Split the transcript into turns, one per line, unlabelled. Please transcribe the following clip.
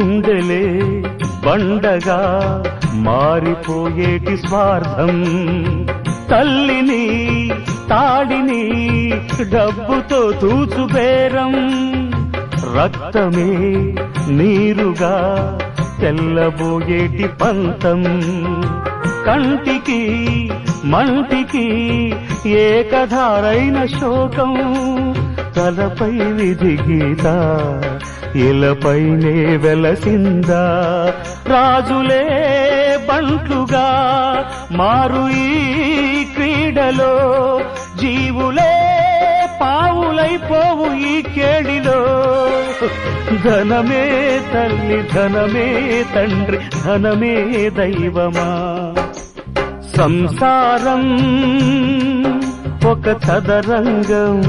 గుండెలే బండగా మారిపోయేటి స్వార్థం, తల్లిని తాడిని డబ్బుతో తూచుబేరం, రక్తమే నీరుగా తెల్లబోయేటి పంతం, కంటికి మంటికి ఏకధారైన శోకం, తలపై విధి గీత ఇలపైనే వెలసిందా, రాజులే బంట్లుగా మారు ఈ క్రీడలో, జీవులే పావులైపోవు ఈ కేడిలో, ధనమే తల్లి ధనమే తండ్రి ధనమే దైవమా, సంసారం ఒక చదరంగం